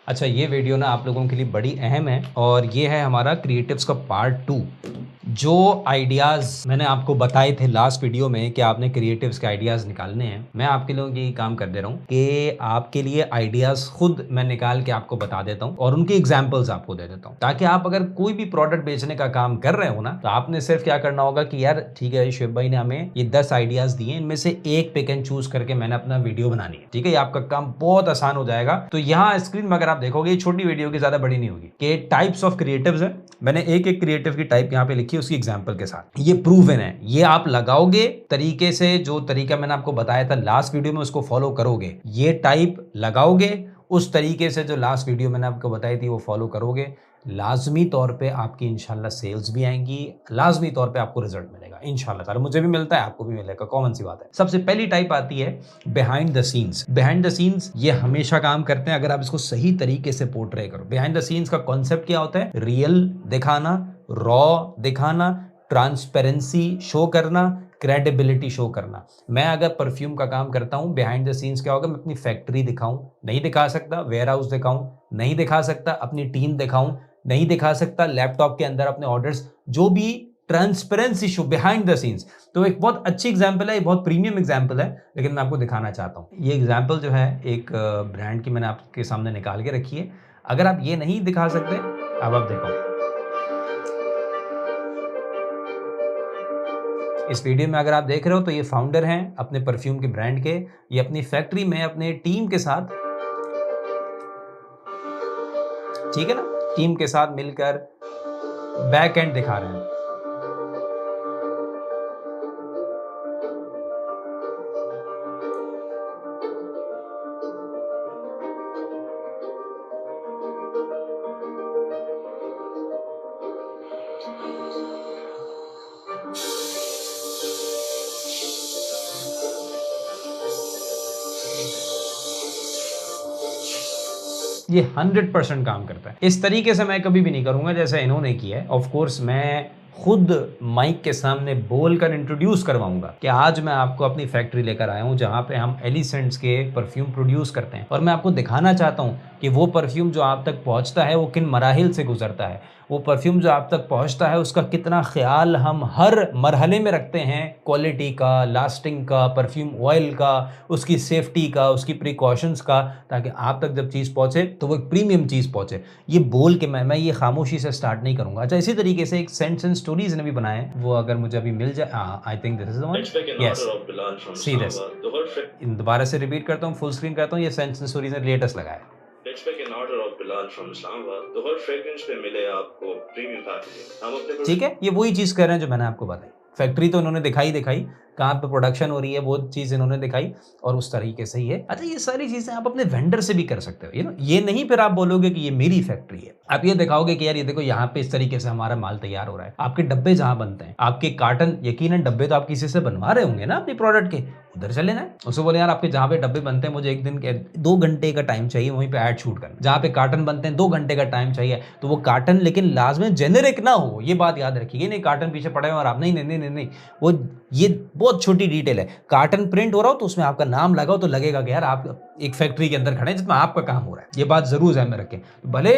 अच्छा, ये वीडियो ना आप लोगों के लिए बड़ी अहम है और ये है हमारा क्रिएटिव्स का पार्ट 2। जो आइडियाज़ मैंने आपको बताए थे लास्ट वीडियो में कि आपने क्रिएटिव्स के आइडियाज़ निकालने हैं, मैं आपके लोगों की काम कर दे रहा हूँ कि आपके लिए आइडियाज़ खुद मैं निकाल के आपको बता देता हूँ और उनकी एग्जाम्पल्स आपको दे देता हूँ, ताकि आप अगर कोई भी प्रोडक्ट बेचने का काम कर रहे हो ना, तो आपने सिर्फ क्या करना होगा कि यार ठीक है, शिव भाई ने हमें ये 10 आइडियाज़ दिए, इनमें से एक पिक एंड चूज करके मैंने अपना वीडियो बनानी है। ठीक है, ये आपका काम बहुत आसान हो जाएगा। तो यहाँ स्क्रीन में अगर आप देखोगे, छोटी वीडियो की ज्यादा बड़ी नहीं होगी, कि टाइप्स ऑफ क्रिएटिव्स है। मैंने एक एक क्रिएटिव की टाइप यहाँ पे लिखी है उसकी एग्जांपल के साथ। ये प्रूवन है, ये आप लगाओगे तरीके से, जो तरीका मैंने आपको बताया था लास्ट वीडियो में, उसको फॉलो करोगे, ये टाइप लगाओगे उस तरीके से जो लास्ट वीडियो मैंने आपको बताई थी वो फॉलो करोगे, लाजमी तौर पे आपकी इंशाल्लाह सेल्स भी आएंगी, लाजमी तौर पे आपको रिजल्ट मिलेगा इंशाल्लाह ताला। मुझे भी मिलता है, आपको भी मिलेगा, कॉमन सी बात है। सबसे पहली टाइप आती है behind the scenes. Behind the scenes ये हमेशा काम करते हैं अगर आप इसको सही तरीके से पोर्ट्रे करो। बिहाइंड द सीन्स का कॉन्सेप्ट क्या होता है? रियल दिखाना, रॉ दिखाना, ट्रांसपेरेंसी शो करना, क्रेडिबिलिटी शो करना। मैं अगर परफ्यूम का काम करता हूं, बिहाइंड द सीन्स क्या होगा? मैं अपनी फैक्ट्री दिखाऊं, नहीं दिखा सकता, वेयर हाउस दिखाऊं, नहीं दिखा सकता, अपनी टीम दिखाऊं, नहीं दिखा सकता, लैपटॉप के अंदर अपने ऑर्डर्स, जो भी transparency show behind the scenes. तो एक बहुत अच्छी एग्जांपल है, एक बहुत प्रीमियम एग्जांपल है, लेकिन मैं आपको दिखाना चाहता हूं। ये एग्जांपल जो है एक ब्रांड की मैंने आपके सामने निकाल के रखी है। अगर आप ये नहीं दिखा सकते, अब आप देखो इस वीडियो में, अगर आप देख रहे हो तो ये फाउंडर हैं अपने परफ्यूम के ब्रांड के, ये अपनी फैक्ट्री में अपने टीम के साथ, ठीक है ना, टीम के साथ मिलकर बैक एंड दिखा रहे हैं। ये 100% काम करता है। इस तरीके से मैं कभी भी नहीं करूंगा जैसे इन्होंने किया है। ऑफ कोर्स मैं खुद माइक के सामने बोलकर इंट्रोड्यूस करवाऊंगा कि आज मैं आपको अपनी फैक्ट्री लेकर आया हूं जहां पे हम एलिसेंट्स के परफ्यूम प्रोड्यूस करते हैं, और मैं आपको दिखाना चाहता हूं कि वो परफ्यूम जो आप तक पहुंचता है वो किन मराहिल से गुजरता है। वो परफ्यूम जो आप तक पहुंचता है उसका कितना ख्याल हम हर मरहले में रखते हैं, क्वालिटी का, लास्टिंग का, परफ्यूम ऑयल का, उसकी सेफ्टी का, उसकी प्रिकॉशंस का, ताकि आप तक जब चीज़ पहुंचे तो वो एक प्रीमियम चीज़ पहुंचे। ये बोल के मैं ये खामोशी से स्टार्ट नहीं करूंगा। अच्छा, इसी तरीके से एक सेंट्स एंड स्टोरीज ने भी बनाए, वो अगर मुझे अभी मिल जाए, I think this is the one, yes, see this. दोबारा से रिपीट करता हूँ, फुल स्क्रीन करता हूँ, ये सेंट्स एंड स्टोरीज ने लेटेस्ट लगाया। Let's pick an order of Bilal from Islamabad. तो हर फ्रेग्रेंस पे मिले आपको प्रीमियम पैकेजिंग। हम अपने, ठीक है, ये वही चीज़ कर रहे हैं जो मैंने आपको बताई। फैक्ट्री तो उन्होंने दिखाई, कहाँ पे प्रोडक्शन हो रही है वो चीज़ इन्होंने दिखाई, और उस तरीके से ही है। अच्छा, ये सारी चीज़ें आप अपने वेंडर से भी कर सकते हो, ये नहीं फिर आप बोलोगे कि ये मेरी फैक्ट्री है। आप ये दिखाओगे कि यार ये देखो यहाँ पे इस तरीके से हमारा माल तैयार हो रहा है। आपके डब्बे जहाँ बनते हैं, आपके कार्टन, यकीनन डब्बे तो आप किसी से बनवा रहे होंगे ना अपनी प्रोडक्ट के, उधर चले जाए, उसको बोले यार आपके जहाँ पे डब्बे बनते हैं मुझे एक दिन के 2 घंटे का टाइम चाहिए वहीं पे ऐड शूट करना। जहाँ पे कार्टन बनते हैं 2 घंटे का टाइम चाहिए, तो वो कार्टन लेकिन लाजमी जेनेरिक ना हो, ये बात याद रखिए। नहीं कार्टन पीछे पड़े हुए और आप नहीं, वो ये बहुत छोटी डिटेल है। कार्टन प्रिंट हो रहा हो तो उसमें आपका नाम लगाओ, तो लगेगा कि यार आप एक फैक्ट्री के अंदर खड़े हैं जिसमें आपका काम हो रहा है। ये बात जरूर ध्यान में रखें। भले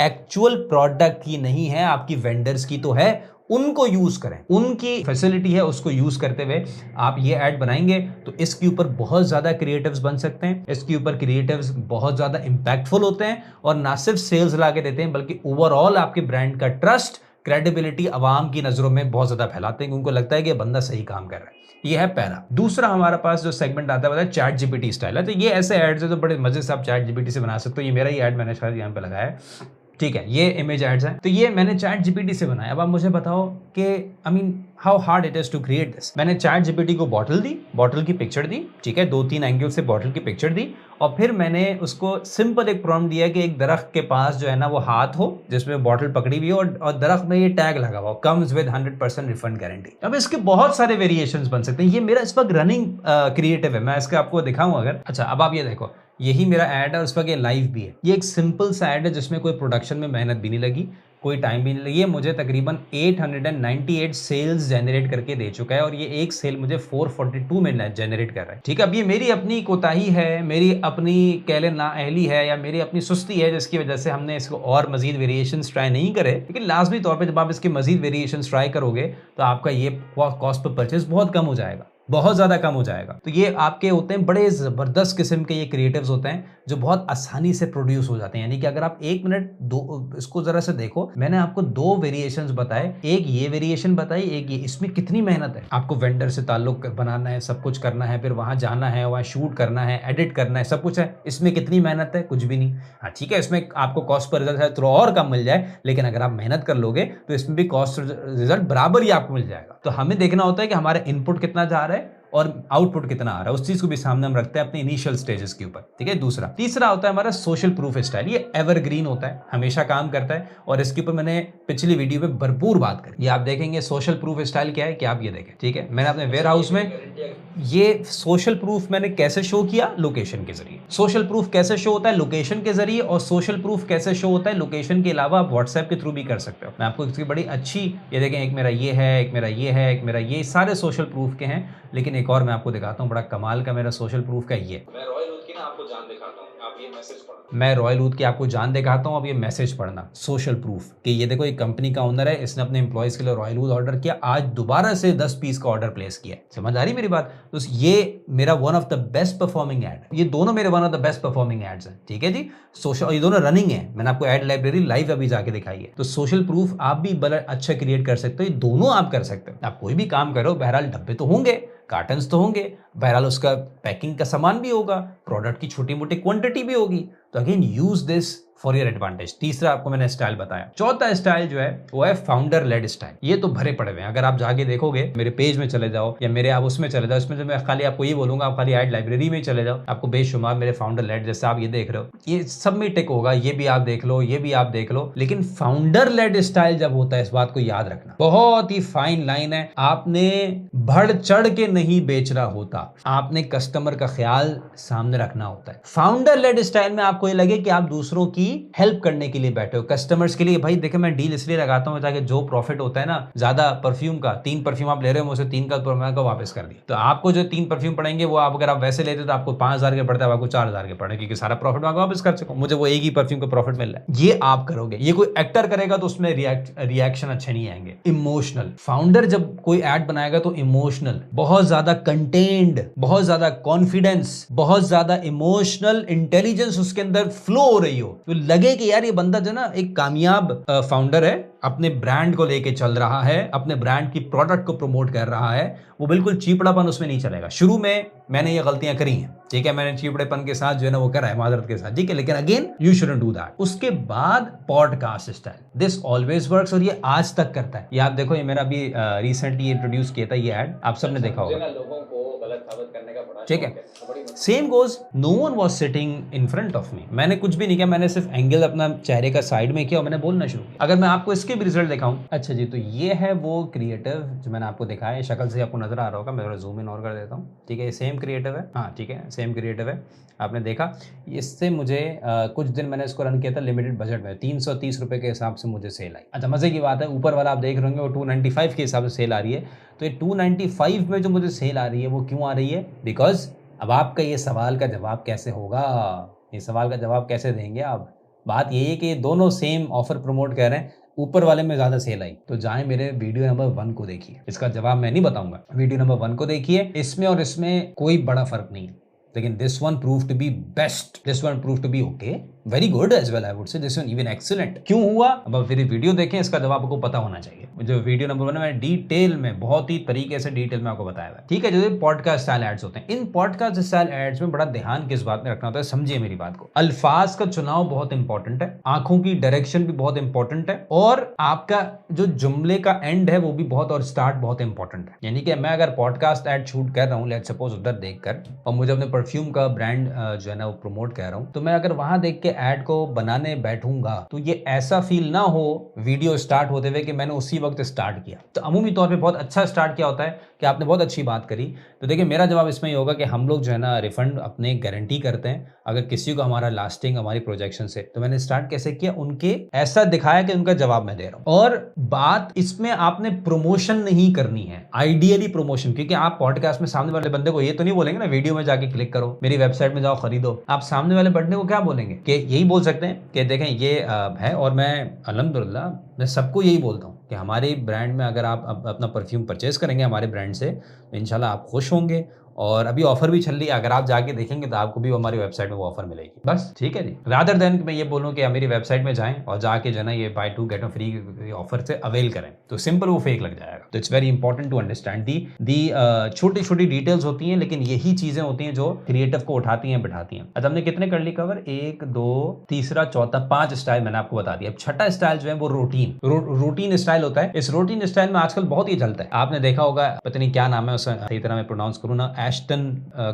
एक्चुअल प्रोडक्ट की नहीं है, आपकी वेंडर्स की तो है, उनको यूज करें, उनकी फैसिलिटी है, उसको यूज करते हुए आप ये ऐड बनाएंगे तो इसके ऊपर बहुत ज्यादा क्रिएटिव्स बन सकते हैं। इसके ऊपर क्रिएटिव्स बहुत ज्यादा इंपैक्टफुल होते हैं और ना सिर्फ सेल्स ला के देते हैं, बल्कि ओवरऑल आपके ब्रांड का ट्रस्ट, क्रेडिबिलिटी आवाम की नजरों में बहुत ज्यादा फैलाते हैं, उनको लगता है कि बंदा सही काम कर रहा है। ये है पहला। दूसरा हमारे पास जो सेगमेंट आता है चैट जीपीटी स्टाइल है। तो ये ऐसे एड्स है जो बड़े मजे से आप चैट जीपीटी से बना सकते हो। ये मेरा ही ऐड मैंने शायद यहाँ पे लगाया है, ठीक है, ये इमेज एड्स हैं, तो ये मैंने चैट जीपीटी से बनाया। अब आप मुझे बताओ कि I mean how hard it is to create this. मैंने चैट जीपीटी को बॉटल दी, बॉटल की पिक्चर दी, ठीक है, 2-3 एंगल से बॉटल की पिक्चर दी, और फिर मैंने उसको सिंपल एक प्रॉम्प्ट दिया कि एक दरख्त के पास जो है ना वो हाथ हो जिसमें बॉटल पकड़ी हुई हो और दरख्त में ये टैग लगा हुआ, कम्स विद 100% रिफंड गारंटी। अब इसके बहुत सारे वेरिएशंस बन सकते हैं। ये मेरा इस वक्त रनिंग क्रिएटिव है, मैं इसका आपको दिखाऊं अगर। अच्छा, अब आप ये देखो, यही मेरा ऐड है और उस पर लाइव भी है। ये एक सिंपल सा ऐड है जिसमें कोई प्रोडक्शन में मेहनत भी नहीं लगी, कोई टाइम भी नहीं लगी। ये मुझे तकरीबन 898 सेल्स जनरेट करके दे चुका है और ये एक सेल मुझे 442 में जनरेट कर रहा है। ठीक है, अब ये मेरी अपनी कोताही है, मेरी अपनी कह लें नाअहली है या मेरी अपनी सुस्ती है, जिसकी वजह से हमने इसको और मजीद वेरिएशंस ट्राई नहीं करे। लेकिन लाजमी तौर पे जब आप इसके मजीद वेरिएशंस ट्राई करोगे तो आपका ये कॉस्ट पर परचेज बहुत कम हो जाएगा, बहुत ज़्यादा कम हो जाएगा। तो ये आपके होते हैं बड़े ज़बरदस्त किस्म के ये क्रिएटिव्स होते हैं जो बहुत आसानी से प्रोड्यूस हो जाते हैं। यानी कि अगर आप 1 मिनट दो इसको ज़रा से देखो, मैंने आपको 2 वेरिएशंस बताए, एक ये वेरिएशन बताई, एक ये। इसमें कितनी मेहनत है, आपको वेंडर से ताल्लुक बनाना है, सब कुछ करना है, फिर वहाँ जाना है, वहाँ शूट करना है, एडिट करना है, सब कुछ है। इसमें कितनी मेहनत है, कुछ भी नहीं। हाँ ठीक है, इसमें आपको कॉस्ट पर रिजल्ट है थोड़ा और कम मिल जाए, लेकिन अगर आप मेहनत कर लोगे तो इसमें भी कॉस्ट रिजल्ट बराबर ही आपको मिल जाएगा। तो हमें देखना होता है कि हमारा इनपुट कितना जा रहा है और आउटपुट कितना आ रहा है, उस चीज को भी सामने हम रखते हैं अपने इनिशियल स्टेजेस के ऊपर। ठीक है, दूसरा तीसरा होता है हमारा सोशल प्रूफ स्टाइल। ये एवरग्रीन होता है, हमेशा काम करता है और इसके ऊपर मैंने पिछली वीडियो में भरपूर बात करी। ये आप देखेंगे सोशल प्रूफ स्टाइल क्या है कि आप ये देखें। ठीक है, मैंने अपने वेयर हाउस में ये सोशल प्रूफ मैंने कैसे शो किया, लोकेशन के जरिए। सोशल प्रूफ कैसे शो होता है, लोकेशन के जरिए। और सोशल प्रूफ कैसे शो होता है, लोकेशन के अलावा आप व्हाट्सएप के थ्रू भी कर सकते हो। मैं आपको इसकी बड़ी अच्छी, ये देखें, एक मेरा ये है, एक मेरा ये है, एक मेरा ये, सारे सोशल प्रूफ के हैं। लेकिन एक और मैं आपको दिखाता हूँ, बड़ा कमाल का मेरा सोशल प्रूफ का ये। मैं रॉयल ऊद की आपको जान दिखाता हूँ, आप ये मैसेज पढ़ना। मैं रॉयल ऊद की आपको जान दिखाता हूँ, अब ये मैसेज पढ़ना। सोशल प्रूफ कि ये देखो, एक कंपनी का ओनर है, इसने अपने एम्प्लॉयज के लिए रॉयल ऊद ऑर्डर किया, आज दोबारा से 10 पीस का ऑर्डर प्लेस किया। समझ आ रही मेरी बात? तो ये मेरा one of the best performing ad, ये दोनों मेरे one of the best performing ads हैं। ठीक है जी, सोशल, ये दोनों रनिंग है। मैंने आपको एड लाइब्रेरी लाइव अभी जाके दिखाई है। तो सोशल प्रूफ आप भी बड़ा अच्छा क्रिएट कर सकते हो, ये दोनों आप कर सकते हो। आप कोई भी काम करो, बहरहाल डब्बे तो होंगे, कार्टन्स तो होंगे, बहरहाल उसका पैकिंग का सामान भी होगा, प्रोडक्ट की छोटी मोटी क्वांटिटी भी होगी। तो again use this for your advantage. तीसरा आपको मैंने स्टाइल बताया। चौथा स्टाइल जो है वो है फाउंडर लेड स्टाइल। ये तो भरे पड़े हुए हैं, अगर आप जाके देखोगे, मेरे पेज में चले जाओ या मेरे आप उसमें चले जाओ, इसमें जो मैं खाली आपको ये बोलूंगा, आप खाली एड लाइब्रेरी में चले जाओ, आपको बेशुमार मेरे फाउंडर लेड, जैसे आप ये देख रहे हो, ये सब में टिक होगा। ये भी आप देख लो, ये भी आप देख लो। लेकिन फाउंडर लेड स्टाइल जब होता है, इस बात को याद रखना, बहुत ही फाइन लाइन है। आपने बढ़ चढ़ के नहीं बेचना होता, आपने कस्टमर का ख्याल सामने रखना होता है। फाउंडर लेड स्टाइल में आपको ये लगे कि आप दूसरों की हेल्प करने के लिए बैठे हो, कस्टमर्स के लिए। भाई देखो, मैं डील इसलिए लगाता हूँ ताकि जो प्रॉफिट होता है ना, ज्यादा परफ्यूम का, 3 परफ्यूम आप ले रहे हो मुझसे, 3 का परफ्यूम का वापस कर दिया, तो आपको जो 3 परफ्यूम पड़ेंगे वो आप अगर आप वैसे लेते तो आपको 5000 के पड़ता है, आपको 4000 के पड़े, क्योंकि सारा प्रॉफिट मैं वापस कर चुका हूं, मुझे वो एक ही परफ्यूम का प्रॉफिट मिल रहा है। ये आप करोगे। ये कोई एक्टर करेगा तो उसमें रिएक्शन अच्छे नहीं आएंगे। इमोशनल फाउंडर जब कोई एड बनाएगा तो इमोशनल, बहुत ज्यादा कंटेंड, बहुत ज्यादा कॉन्फिडेंस, बहुत ज्यादा इमोशनल इंटेलिजेंस उसके अंदर फ्लो हो रही हो, तो लगे कि यार ये बंदा जो ना एक कामयाब फाउंडर है, अपने ब्रांड को लेके चल रहा है, अपने ब्रांड की प्रोडक्ट को प्रमोट कर रहा है। वो बिल्कुल चीपड़ापन उसमें नहीं चलेगा। शुरू में मैंने ये गलतियां करी हैं, ठीक है, मैंने चीपड़ेपन के साथ जो है ना वो करा है, माजरत के साथ, ठीक है, लेकिन again you shouldn't do that. उसके बाद podcast style, this always works, और ये आज तक करता है। ये आप देखो, ये मेरा अभी रिसेंटली इंट्रोड्यूस किया था ये एड, आप सबने देखा होगा, लोगों को गलत साबित करने का बड़ा, ठीक है। Same goes, no one was sitting in front of me, मैंने कुछ भी नहीं किया, मैंने सिर्फ एंगल अपना चेहरे का साइड में किया और मैंने बोलना शुरू किया। अगर मैं आपको इसके भी रिजल्ट दिखाऊं, अच्छा जी, तो ये है वो क्रिएटिव जो मैंने आपको दिखाया, शक्ल से आपको नजर आ रहा होगा, मैं थोड़ा जूम इन और कर देता हूँ, ठीक है, ये सेम क्रिएटिव है, हाँ ठीक है, सेम क्रिएटिव है, आपने देखा। इससे मुझे कुछ दिन मैंने इसको रन किया था लिमिटेड बजट में, 330 रुपये के हिसाब से मुझे सेल आई। अच्छा, मजे की बात है, ऊपर वाला आप देख रहे होंगे वो 295 के हिसाब से सेल आ रही है। तो ये 295 में जो मुझे सेल आ रही है वो क्यों आ रही है? बिकॉज अब आपका ये सवाल का जवाब कैसे होगा, ये सवाल का जवाब कैसे देंगे आप? बात यही है कि ये दोनों सेम ऑफर प्रमोट कर रहे हैं, ऊपर वाले में ज्यादा सेल आई, तो जाएं मेरे वीडियो नंबर 1 को देखिए, इसका जवाब मैं नहीं बताऊंगा, वीडियो नंबर 1 को देखिए, इसमें और इसमें कोई बड़ा फर्क नहीं है। लेकिन this one prove to be best, this one prove to be okay, very good as well, I would say this one even excellent. क्यों हुआ? अब आप फिर वीडियो देखें, इसका जवाब आपको पता होना चाहिए। जो वीडियो नंबर 1 में डिटेल में, बहुत ही तरीके से डिटेल में आपको बताया हुआ है, ठीक है। जो पॉडकास्ट स्टाइल एड्स होते हैं, इन पॉडकास्ट स्टाइल एड्स में बड़ा ध्यान किस बात में रखना होता है, समझिए मेरी बात को। अल्फाज का चुनाव बहुत इंपॉर्टेंट है, आंखों की डायरेक्शन भी बहुत इंपॉर्टेंट है, और आपका जो जुमले का एंड है वो भी बहुत, और स्टार्ट बहुत इंपॉर्टेंट है। यानी कि मैं अगर पॉडकास्ट एड शूट कर रहा हूँ, लेट्स सपोज उधर देखकर, और मुझे अपने परफ्यूम का ब्रांड जो है ना वो प्रमोट कर रहा हूँ, तो मैं अगर वहां देख के एड को बनाने बैठूंगा तो ये ऐसा फील ना हो वीडियो स्टार्ट होते हुए कि मैंने उसी वक्त स्टार्ट किया। तो अमूमी तौर पे बहुत अच्छा स्टार्ट किया होता है कि कि आपने बहुत अच्छी बात करी। तो देखिए मेरा जवाब इसमें ये होगा कि हम लोग जो है ना रिफंड अपने गारंटी करते हैं अगर किसी को हमारा लास्टिंग हमारी प्रोजेक्शन से। तो मैंने स्टार्ट कैसे किया, उनके ऐसा दिखाया कि उनका जवाब मैं दे रहा हूं। और बात इसमें आपने प्रमोशन नहीं करनी है, आइडियली प्रमोशन, क्योंकि आप पॉडकास्ट में सामने वाले बंदे को ये तो नहीं बोलेंगे ना वीडियो में जाके क्लिक करो, मेरी वेबसाइट में जाओ खरीदो। आप सामने वाले बंदे को क्या बोलेंगे कि यही बोल सकते हैं कि देखें ये है। और मैं अल्हम्दुलिल्लाह मैं सबको यही बोलता हूँ कि हमारे ब्रांड में अगर आप अपना परफ्यूम परचेज करेंगे हमारे ब्रांड से तो इंशाल्लाह आप खुश होंगे। और अभी ऑफर भी चल रही है, अगर आप जाके देखेंगे तो आपको भी हमारी वेबसाइट में वो ऑफर मिलेगी। बस ठीक है जी, रादर देन मैं ये बोलूँ कि मेरी वेबसाइट में जाएं और जाके जो है ना ये बाय 2 गेट 1 फ्री ऑफर से अवेल करें, तो सिंपल वो फेक लग जाएगा। तो it's very important to understand the छोटी छोटी डिटेल्स होती हैं, लेकिन यही चीजें होती हैं जो क्रिएटिव को उठाती हैं बिठाती हैं। अब हमने कितने कर ली कवर, 1 2 तीसरा चौथा 5 स्टाइल मैंने आपको बता दिया। अब छठा स्टाइल जो है वो रूटीन स्टाइल होता है। इस रूटीन स्टाइल में आजकल बहुत ही चलता है, आपने देखा होगा, पता नहीं क्या नाम है उसे सही तरह मैं प्रोनाउंस करूँ ना, एस्टन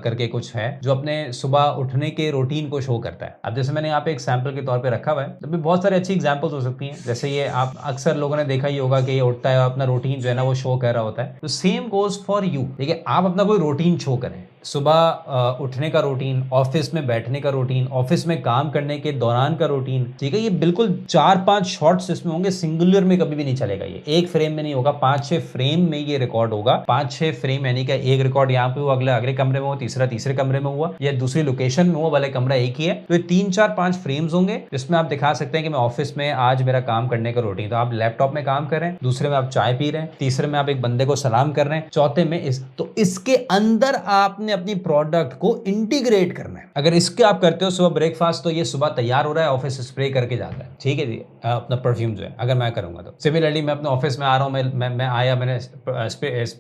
करके कुछ है जो अपने सुबह उठने के रूटीन को शो करता है। अब जैसे मैंने यहाँ पे एक सैंपल के तौर पे रखा हुआ है, तो भी बहुत सारी अच्छी एग्जांपल्स हो सकती हैं। जैसे ये आप अक्सर लोगों ने देखा ही होगा कि ये उठता है अपना रूटीन जो है ना वो शो कर रहा होता है। तो सेम गोज फॉर यू, ठीक है, आप अपना कोई रूटीन शो करें, सुबह उठने का रूटीन, ऑफिस में बैठने का रूटीन, ऑफिस में काम करने के दौरान का रूटीन, ठीक है। ये बिल्कुल 4-5 शॉट्स इसमें होंगे, सिंगुलर में कभी भी नहीं चलेगा, ये एक फ्रेम में नहीं होगा, 5-6 फ्रेम में ये रिकॉर्ड होगा। 5-6 फ्रेम यानी कि एक रिकॉर्ड यहाँ पे हुआ, अगले कमरे में हुआ, तीसरा तीसरे कमरे में हुआ, या दूसरी लोकेशन में हुआ, वाले कमरा एक ही है। तो ये 3-4-5 फ्रेम्स होंगे जिसमें आप दिखा सकते हैं कि मैं ऑफिस में आज मेरा काम करने का रूटीन, तो आप लैपटॉप में काम कर रहे हैं, दूसरे में आप चाय पी रहे हैं, तीसरे में आप एक बंदे को सलाम कर रहे हैं, चौथे में तो इसके अंदर आपने अपनी प्रोडक्ट को इंटीग्रेट करना है। अगर इसके आप करते हो सुबह ब्रेकफास्ट, तो ये सुबह तैयार हो रहा है, ऑफिस स्प्रे करके जाता है, ठीक है जी, अपना परफ्यूम जो है अगर मैं करूंगा तो। सिमिलरली मैं अपने ऑफिस में आ रहा हूँ, मैं आया, मैंने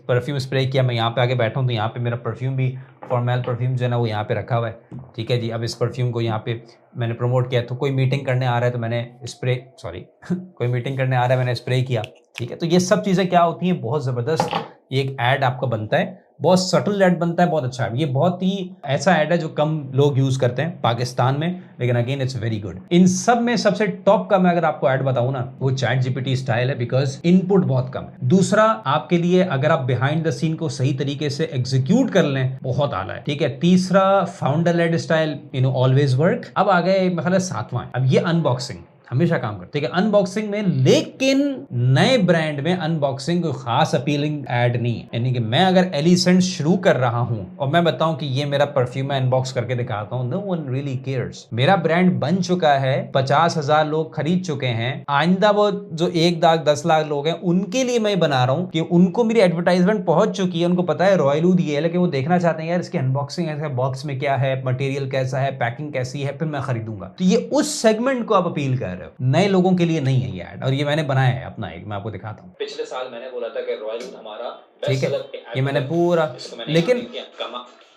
परफ्यूम स्प्रे किया, मैं यहाँ पे आके बैठा हूँ, तो यहाँ पे मेरा परफ्यूम भी फॉर्मल परफ्यूम जो है ना वो यहाँ पे रखा हुआ है, ठीक है जी। अब इस परफ्यूम को यहाँ पे मैंने प्रमोट किया, तो कोई मीटिंग करने आ रहा है तो मैंने कोई मीटिंग करने आ रहा है मैंने स्प्रे किया, ठीक है। तो ये सब चीज़ें क्या होती हैं, बहुत ज़बरदस्त ये एक ऐड आपका बनता है, बहुत सटल ऐड बनता है, बहुत अच्छा है। ये बहुत ही ऐसा ऐड है जो कम लोग यूज करते हैं पाकिस्तान में, लेकिन अगेन इट्स वेरी गुड। इन सब में सबसे टॉप का मैं अगर आपको ऐड बताऊं ना, वो चैट जीपीटी स्टाइल है, बिकॉज इनपुट बहुत कम है। दूसरा, आपके लिए अगर आप बिहाइंड द सीन को सही तरीके से एग्जीक्यूट कर लें, बहुत आला है, ठीक है। तीसरा, founder led style, always work. अब आ गए मतलब 7वां, अब ये अनबॉक्सिंग हमेशा काम करते हैं, अनबॉक्सिंग में, लेकिन नए ब्रांड में अनबॉक्सिंग कोई खास अपीलिंग ऐड नहीं है। यानी कि मैं अगर एलिसेंट शुरू कर रहा हूं और मैं बताऊं कि ये मेरा परफ्यूम है, अनबॉक्स करके दिखाता हूं, नो वन रियली केयर्स। मेरा ब्रांड बन चुका है, 50,000 लोग खरीद चुके हैं, आइंदा वो जो 1 लाख 10 लाख लोग हैं उनके लिए मैं बना रहा हूं कि उनको मेरी एडवर्टाइजमेंट पहुंच चुकी है, उनको पता है रॉयलूद ये है, लेकिन वो देखना चाहते हैं यार इसकी अनबॉक्सिंग है, बॉक्स में क्या है, मटेरियल कैसा है, पैकिंग कैसी है, फिर मैं खरीदूंगा। तो ये उस सेगमेंट को आप अपील कर, नए लोगों के लिए नहीं है ये ऐड, और ये मैंने बनाया है अपना एक, मैं आपको दिखाता हूँ। पिछले साल मैंने बोला था कि रॉयलवुड हमारा बेस्ट सेलर, ये मैंने पूरा, लेकिन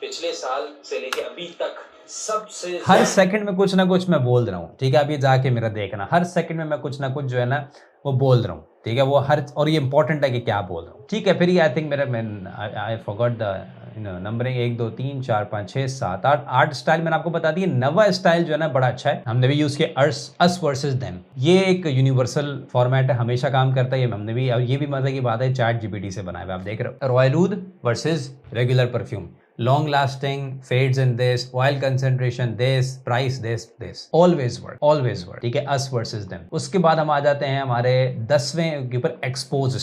पिछले साल से लेके अभी तक सबसे हर सेकंड में कुछ ना कुछ मैं बोल रहा हूँ, ठीक है। आप ये जाके मेरा देखना, हर सेकंड में मैं कुछ ना कुछ जो है ना वो बोल रहा हूँ, ठीक है। वो हर, और ये इंपॉर्टेंट है कि क्या बोल रहा हूँ, ठीक है। फिर ये आई थिंक मेरा I forgot the numbering, 1 2 3 4 5 6 7 8 style मैंने आपको बता दिया। 9वां स्टाइल जो है ना बड़ा अच्छा है, हमने भी यूज किया, अस वर्सेस देम। ये एक यूनिवर्सल फॉर्मेट है, हमेशा काम करता है, ये हमने भी, और ये भी मजे की बात है चैट जीपीटी से बनाया हुआ, आप देख रहे हो। Royalwood versus regular perfume, long lasting, fades in this, oil concentration this, price this, always work, ठीक है। us versus them। उसके बाद हम आ जाते हैं हमारे 10वें के ऊपर, expose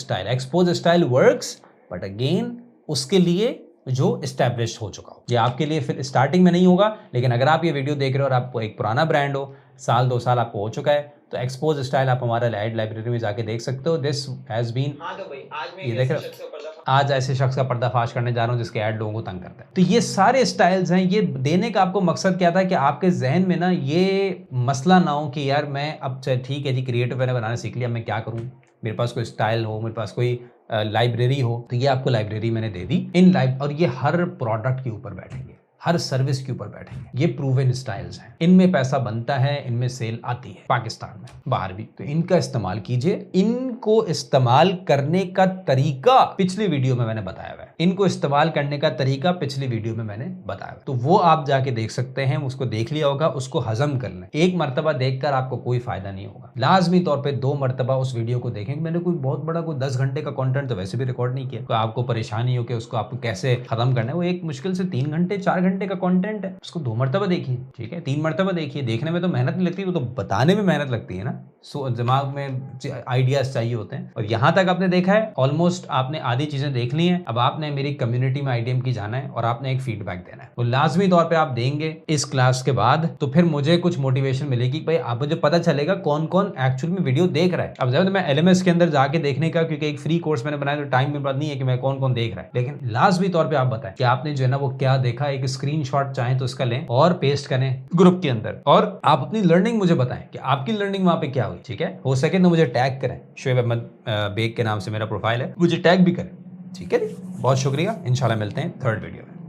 style works, but again उसके लिए जो एस्टैब्लिश हो चुका हो। ये आपके लिए फिर स्टार्टिंग में नहीं होगा, लेकिन अगर आप ये वीडियो देख रहे हो और आपको एक पुराना ब्रांड हो, 1-2 साल आपको हो चुका है, तो एक्सपोज स्टाइल आप हमारा ऐड लाइब्रेरी में जाके देख सकते हो। दिस हैज बीन, ये देख रहे हो, आज ऐसे शख्स का पर्दाफाश करने जा रहा हूँ जिसके ऐड लोगों को तंग करता है। तो ये सारे स्टाइल्स हैं, ये देने का आपको मकसद क्या था कि आपके जहन में ना ये मसला ना हो कि यार मैं अब ठीक है जी क्रिएटिव मैंने बनाना सीख लिया, मैं क्या करूँ, मेरे पास कोई स्टाइल हो, मेरे पास कोई लाइब्रेरी हो। तो ये आपको लाइब्रेरी मैंने दे दी इन और ये हर प्रोडक्ट के ऊपर बैठेंगे, हर सर्विस के ऊपर बैठेंगे। ये प्रूवन स्टाइल्स हैं, इनमें पैसा बनता है, इनमें सेल आती है पाकिस्तान में, बाहर भी। तो इनका इस्तेमाल कीजिए। इनको इस्तेमाल करने का तरीका पिछली वीडियो में मैंने बताया हुआ है। इनको इस्तेमाल करने का तरीका पिछली वीडियो में मैंने बताया, तो वो आप जाके देख सकते हैं, उसको देख लिया होगा, उसको हजम कर लें। एक मरतबा देखकर आपको कोई फायदा नहीं होगा, लाजमी तौर पे 2 मरतबा उस वीडियो को देखें। मैंने कोई बहुत बड़ा कोई 10 घंटे का कंटेंट तो वैसे भी रिकॉर्ड नहीं किया, तो आपको परेशानी हो कि उसको आपको कैसे खत्म करना है। वो एक मुश्किल से 3 घंटे 4 घंटे का कंटेंट है, उसको 2 मरतबा देखिए, ठीक है, 3 मरतबा देखिए। देखने में तो मेहनत नहीं लगती, वो तो बताने में मेहनत लगती है ना। दिमाग में आइडियाज चाहिए होते हैं। और यहाँ तक आपने देखा है, ऑलमोस्ट आपने आधी चीजें देख ली हैं। अब आपने मेरी कम्युनिटी में आईडीएम की जाना है और आपने एक फीडबैक देना है, तो लाजमी तौर पे आप देंगे इस क्लास के बाद, तो फिर मुझे कुछ मोटिवेशन मिलेगी। भाई आप मुझे पता चलेगा कौन कौन एक्चुअल में वीडियो देख रहा है। अब जब मैं एलएमएस के अंदर जाके देखने का, क्योंकि एक फ्री कोर्स मैंने बनाया, तो टाइम में बात नहीं है कि मैं कौन कौन देख रहा है, लेकिन लाजमी तौर पे आप बताएं कि आपने जो है ना वो क्या देखा। एक स्क्रीनशॉट चाहें तो इसका लें और पेस्ट करें ग्रुप के अंदर, और आप अपनी लर्निंग मुझे बताएं कि आपकी लर्निंग वहां पे क्या हुई, ठीक है। हो सके तो मुझे टैग करें, शोएब अहमद बेग के नाम से मेरा प्रोफाइल है, मुझे टैग भी करें, ठीक है। बहुत शुक्रिया, इंशाल्लाह मिलते हैं थर्ड वीडियो में।